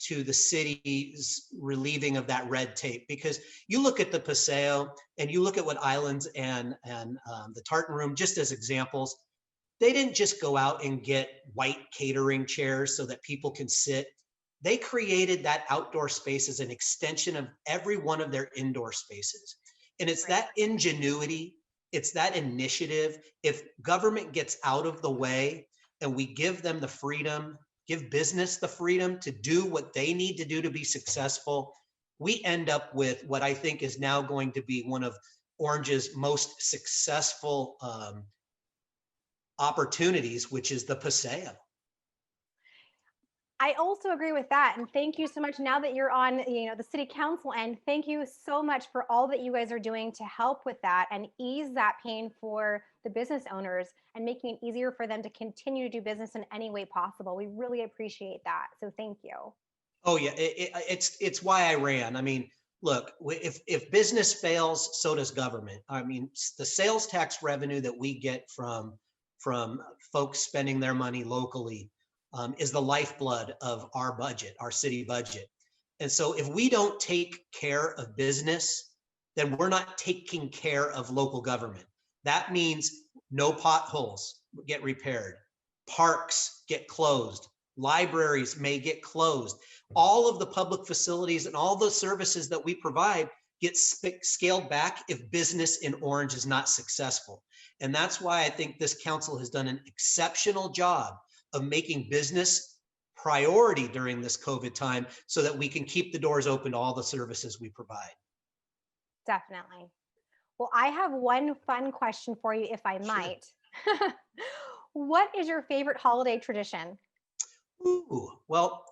[SPEAKER 8] to the city's relieving of that red tape, because you look at the Paseo and you look at what Islands and the Tartan Room, just as examples, they didn't just go out and get white catering chairs so that people can sit. They created that outdoor space as an extension of every one of their indoor spaces. And it's that ingenuity, it's that initiative. If government gets out of the way and we give them the freedom, give business the freedom to do what they need to do to be successful, we end up with what I think is now going to be one of Orange's most successful opportunities, which is the Paseo.
[SPEAKER 2] I also agree with that. And thank you so much. Now that you're on, the city council end, thank you so much for all that you guys are doing to help with that and ease that pain for the business owners and making it easier for them to continue to do business in any way possible. We really appreciate that. So thank you.
[SPEAKER 8] Oh yeah, it's why I ran. I mean, look, if business fails, so does government. I mean, the sales tax revenue that we get from folks spending their money locally is the lifeblood of our budget, our city budget. And so if we don't take care of business, then we're not taking care of local government. That means no potholes get repaired, parks get closed, libraries may get closed. All of the public facilities and all the services that we provide get scaled back if business in Orange is not successful. And that's why I think this council has done an exceptional job of making business priority during this COVID time so that we can keep the doors open to all the services we provide.
[SPEAKER 2] Definitely. Well, I have one fun question for you, if I might. What is your favorite holiday tradition?
[SPEAKER 8] Ooh, well,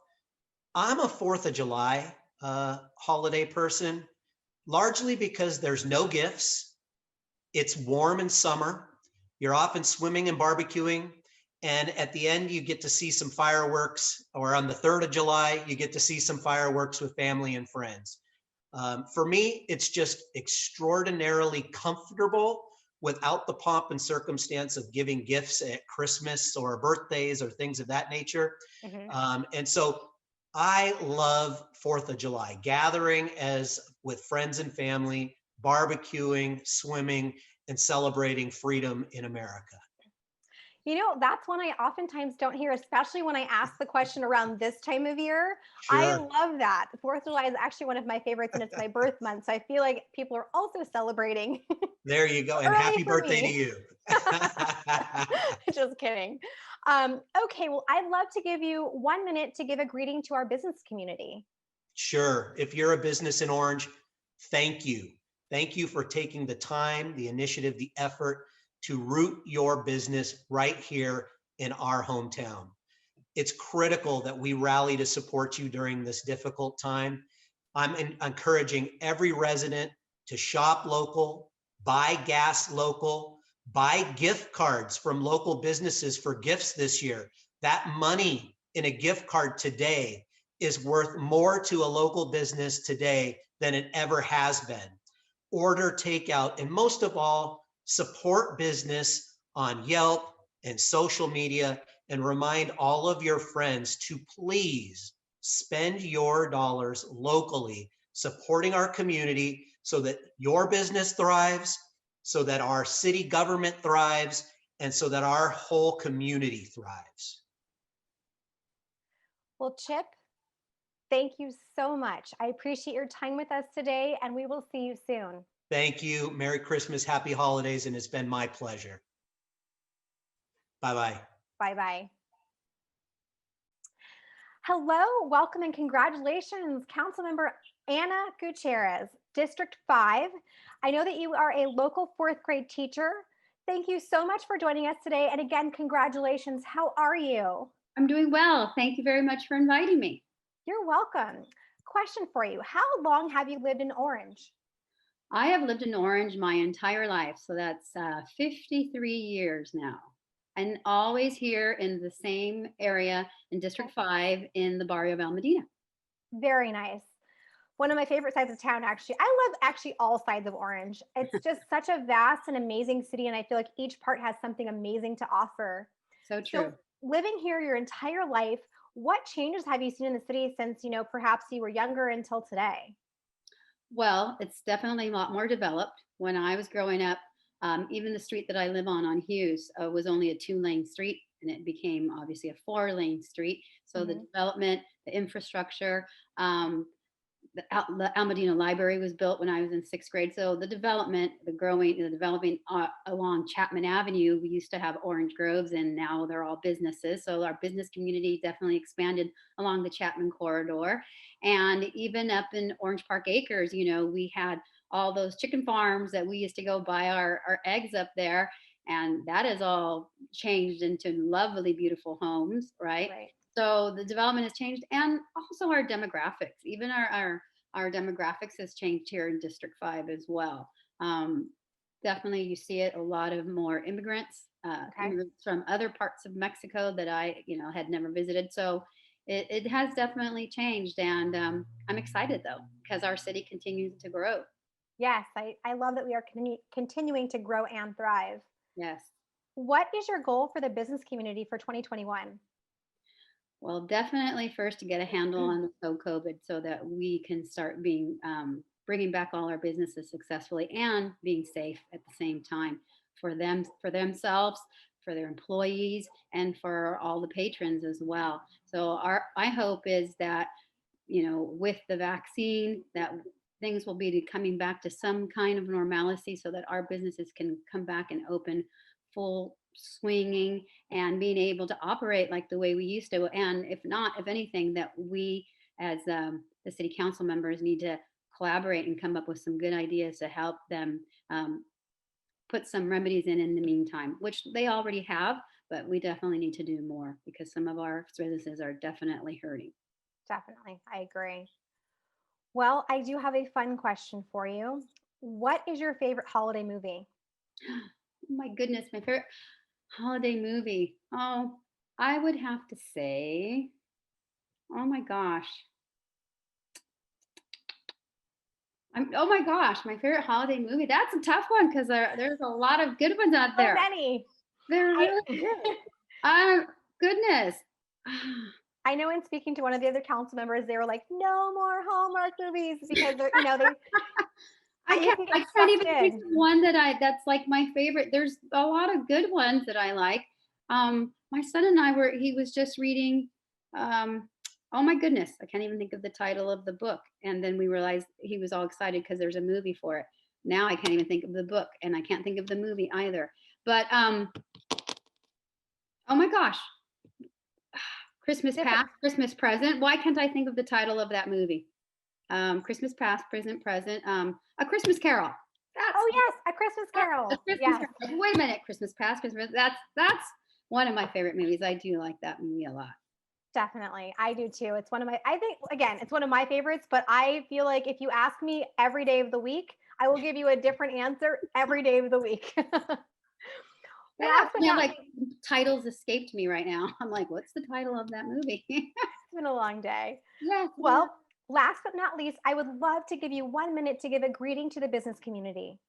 [SPEAKER 8] I'm a 4th of July holiday person, largely because there's no gifts. It's warm in summer. You're often swimming and barbecuing. And at the end, you get to see some fireworks, or on the 3rd of July, you get to see some fireworks with family and friends. For me, it's just extraordinarily comfortable without the pomp and circumstance of giving gifts at Christmas or birthdays or things of that nature. And so I love 4th of July, gathering with friends and family, barbecuing, swimming, and celebrating freedom in America.
[SPEAKER 2] That's one I oftentimes don't hear, especially when I ask the question around this time of year.
[SPEAKER 8] Sure.
[SPEAKER 2] I love that. 4th of July is actually one of my favorites, and it's my birth month. So I feel like people are also celebrating.
[SPEAKER 8] There you go. And
[SPEAKER 2] Early
[SPEAKER 8] happy
[SPEAKER 2] for
[SPEAKER 8] birthday to
[SPEAKER 2] me.
[SPEAKER 8] you.
[SPEAKER 2] Just kidding. Okay, well, I'd love to give you 1 minute to give a greeting to our business community.
[SPEAKER 8] Sure. If you're a business in Orange, thank you. Thank you for taking the time, the initiative, the effort to root your business right here in our hometown. It's critical that we rally to support you during this difficult time. I'm encouraging every resident to shop local, buy gas local, buy gift cards from local businesses for gifts this year. That money in a gift card today is worth more to a local business today than it ever has been. Order takeout, and most of all, support business on Yelp and social media, and remind all of your friends to please spend your dollars locally, supporting our community so that your business thrives, so that our city government thrives, and so that our whole community thrives.
[SPEAKER 2] Well, Chip, thank you so much. I appreciate your time with us today, and we will see you soon.
[SPEAKER 8] Thank you. Merry Christmas, happy holidays, and it's been my pleasure. Bye-bye.
[SPEAKER 2] Bye-bye. Hello, welcome, and congratulations, Councilmember Arianna Gutierrez, District 5. I know that you are a local 4th grade teacher. Thank you so much for joining us today. And again, congratulations. How are you?
[SPEAKER 9] I'm doing well. Thank you very much for inviting me.
[SPEAKER 2] You're welcome. Question for you. How long have you lived in Orange?
[SPEAKER 9] I have lived in Orange my entire life. So that's 53 years now. And always here in the same area in District 5 in the Barrio of Medina.
[SPEAKER 2] Very nice. One of my favorite sides of town, actually. I love actually all sides of Orange. It's just such a vast and amazing city, and I feel like each part has something amazing to offer.
[SPEAKER 9] So true.
[SPEAKER 2] So, living here your entire life, what changes have you seen in the city since, perhaps you were younger until today?
[SPEAKER 9] Well, it's definitely a lot more developed. When I was growing up, even the street that I live on Hughes, was only a 2-lane street, and it became obviously a 4-lane street. So the development, the infrastructure, the Almadina Library was built when I was in 6th grade. So the development, the developing along Chapman Avenue, we used to have orange groves, and now they're all businesses. So our business community definitely expanded along the Chapman corridor. And even up in Orange Park Acres, we had all those chicken farms that we used to go buy our eggs up there. And that has all changed into lovely, beautiful homes, right? So the development has changed, and also our demographics. Even our demographics has changed here in District 5 as well. Definitely, you see it a lot of more immigrants, immigrants from other parts of Mexico that I, had never visited. So it has definitely changed, and I'm excited though because our city continues to grow.
[SPEAKER 2] Yes, I love that we are continuing to grow and thrive.
[SPEAKER 9] Yes.
[SPEAKER 2] What is your goal for the business community for 2021?
[SPEAKER 9] Well, definitely first to get a handle on the COVID so that we can start being bringing back all our businesses successfully and being safe at the same time for them, for themselves, for their employees, and for all the patrons as well. So my hope is that, with the vaccine, that things will be coming back to some kind of normalcy so that our businesses can come back and open full swinging and being able to operate like the way we used to. And if not, if anything, that we as the city council members need to collaborate and come up with some good ideas to help them put some remedies in the meantime, which they already have, but we definitely need to do more because some of our businesses are definitely hurting.
[SPEAKER 2] Definitely, I agree. Well, I do have a fun question for you. What is your favorite holiday movie?
[SPEAKER 9] Oh my goodness, my favorite holiday movie. Oh, I would have to say, oh my gosh. Oh my gosh, my favorite holiday movie. That's a tough one because there's a lot of good ones out there.
[SPEAKER 2] So many.
[SPEAKER 9] They're really good. Goodness.
[SPEAKER 2] I know in speaking to one of the other council members, they were like, no more Hallmark movies because they're,
[SPEAKER 9] I can't even think of one that's like my favorite. There's a lot of good ones that I like. My son and he was just reading, oh my goodness, I can't even think of the title of the book. And then we realized he was all excited because there's a movie for it. Now I can't even think of the book and I can't think of the movie either. But, oh my gosh, Christmas Past, Christmas Present. Why can't I think of the title of that movie? Christmas Past, Present, A Christmas Carol.
[SPEAKER 2] Yes, A Christmas Carol.
[SPEAKER 9] Carol. Wait a minute, Christmas Past, Christmas. That's one of my favorite movies. I do like that movie a lot.
[SPEAKER 2] Definitely, I do too. It's one of my. I think again, it's one of my favorites. But I feel like if you ask me every day of the week, I will give you a different answer every day of the week.
[SPEAKER 9] Like titles escaped me right now. I'm like, what's the title of that movie?
[SPEAKER 2] It's been a long day.
[SPEAKER 9] Yeah.
[SPEAKER 2] Well, last but not least, I would love to give you 1 minute to give a greeting to the business community.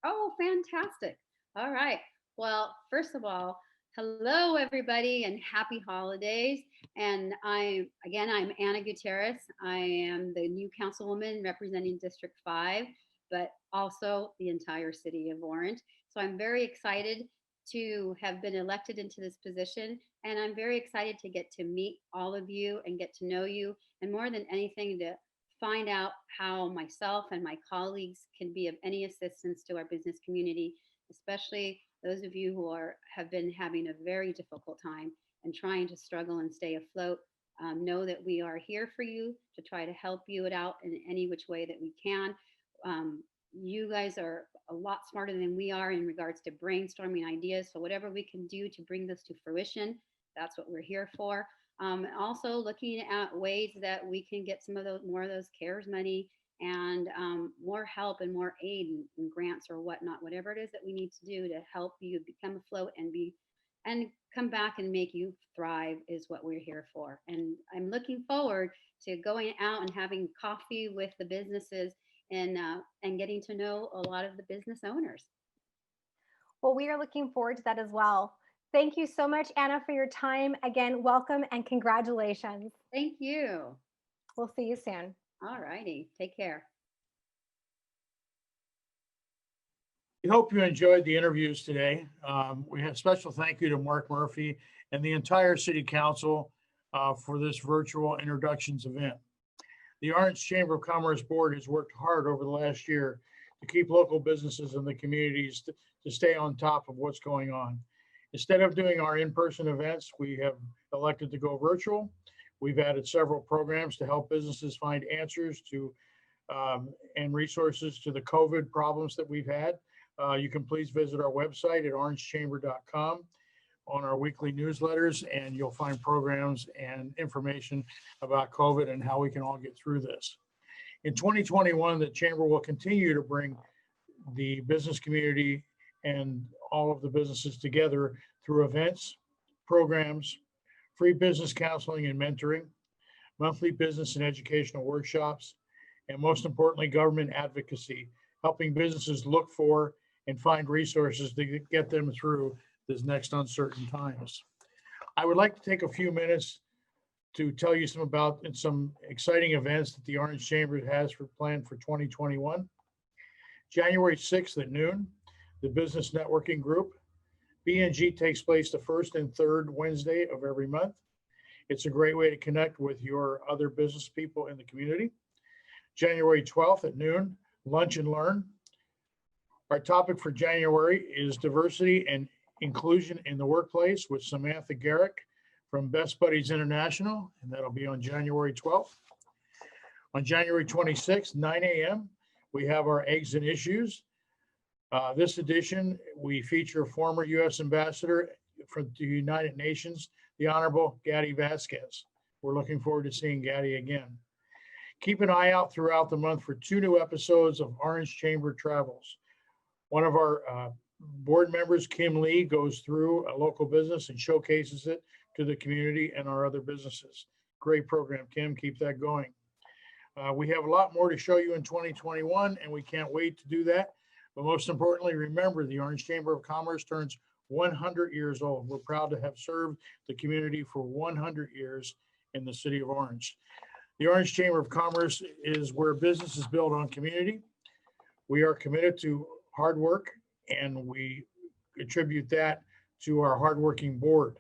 [SPEAKER 9] Oh, fantastic. All right. Well, first of all, hello, everybody, and happy holidays. And I'm Anna Gutierrez. I am the new councilwoman representing District 5, but also the entire city of Orange. So I'm very excited to have been elected into this position. And I'm very excited to get to meet all of you and get to know you. And more than anything, to find out how myself and my colleagues can be of any assistance to our business community, especially those of you who have been having a very difficult time and trying to struggle and stay afloat. Know that we are here for you to try to help you out in any which way that we can. You guys are a lot smarter than we are in regards to brainstorming ideas. So whatever we can do to bring this to fruition, that's what we're here for. Also looking at ways that we can get more of those CARES money and more help and more aid and grants or whatnot, whatever it is that we need to do to help you become afloat and come back and make you thrive is what we're here for. And I'm looking forward to going out and having coffee with the businesses and getting to know a lot of the business owners.
[SPEAKER 2] Well, we are looking forward to that as well. Thank you so much, Anna, for your time. Again, welcome and congratulations.
[SPEAKER 9] Thank you.
[SPEAKER 2] We'll see you soon.
[SPEAKER 9] All righty. Take care.
[SPEAKER 1] We hope you enjoyed the interviews today. We have special thank you to Mark Murphy and the entire City Council for this virtual introductions event. The Orange Chamber of Commerce Board has worked hard over the last year to keep local businesses in the communities to stay on top of what's going on. Instead of doing our in-person events, we have elected to go virtual. We've added several programs to help businesses find answers to and resources to the COVID problems that we've had. You can please visit our website at orangechamber.com. on our weekly newsletters, and you'll find programs and information about COVID and how we can all get through this. In 2021, the Chamber will continue to bring the business community and all of the businesses together through events, programs, free business counseling and mentoring, monthly business and educational workshops, and most importantly, government advocacy, helping businesses look for and find resources to get them through this next uncertain times. I would like to take a few minutes to tell you some exciting events that the Orange Chamber has planned for 2021. January 6th at noon, the Business Networking Group. B&G takes place the first and third Wednesday of every month. It's a great way to connect with your other business people in the community. January 12th at noon, Lunch and Learn. Our topic for January is diversity and inclusion in the workplace with Samantha Garrick from Best Buddies International, and that'll be on January 12th. On January 26th, 9 a.m., we have our Eggs and Issues. This edition, we feature former U.S. Ambassador for the United Nations, the Honorable Gaddy Vasquez. We're looking forward to seeing Gaddy again. Keep an eye out throughout the month for 2 new episodes of Orange Chamber Travels. One of our board members, Kim Lee, goes through a local business and showcases it to the community and our other businesses. Great program, Kim. Keep that going. We have a lot more to show you in 2021, and we can't wait to do that. But most importantly, remember, the Orange Chamber of Commerce turns 100 years old. We're proud to have served the community for 100 years in the city of Orange. The Orange Chamber of Commerce is where business is built on community. We are committed to hard work, and we attribute that to our hardworking board.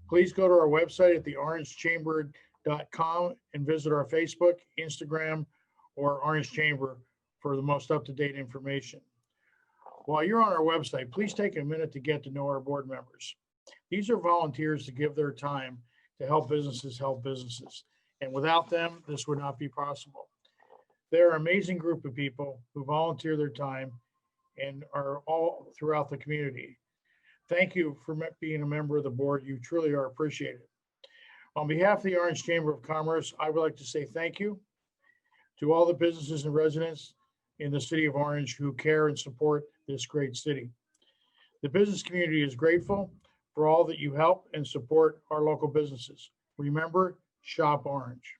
[SPEAKER 1] Please go to our website at theorangechamber.com and visit our Facebook, Instagram, or Orange Chamber for the most up-to-date information. While you're on our website, please take a minute to get to know our board members. These are volunteers to give their time to help businesses help businesses. And without them, this would not be possible. They're an amazing group of people who volunteer their time and are all throughout the community. Thank you for being a member of the board. You truly are appreciated. On behalf of the Orange Chamber of Commerce, I would like to say thank you to all the businesses and residents in the city of Orange who care and support this great city. The business community is grateful for all that you help and support our local businesses. Remember, shop Orange.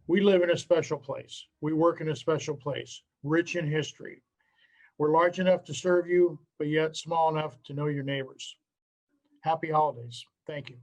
[SPEAKER 1] We live in a special place. We work in a special place, rich in history. We're large enough to serve you, but yet small enough to know your neighbors. Happy holidays. Thank you.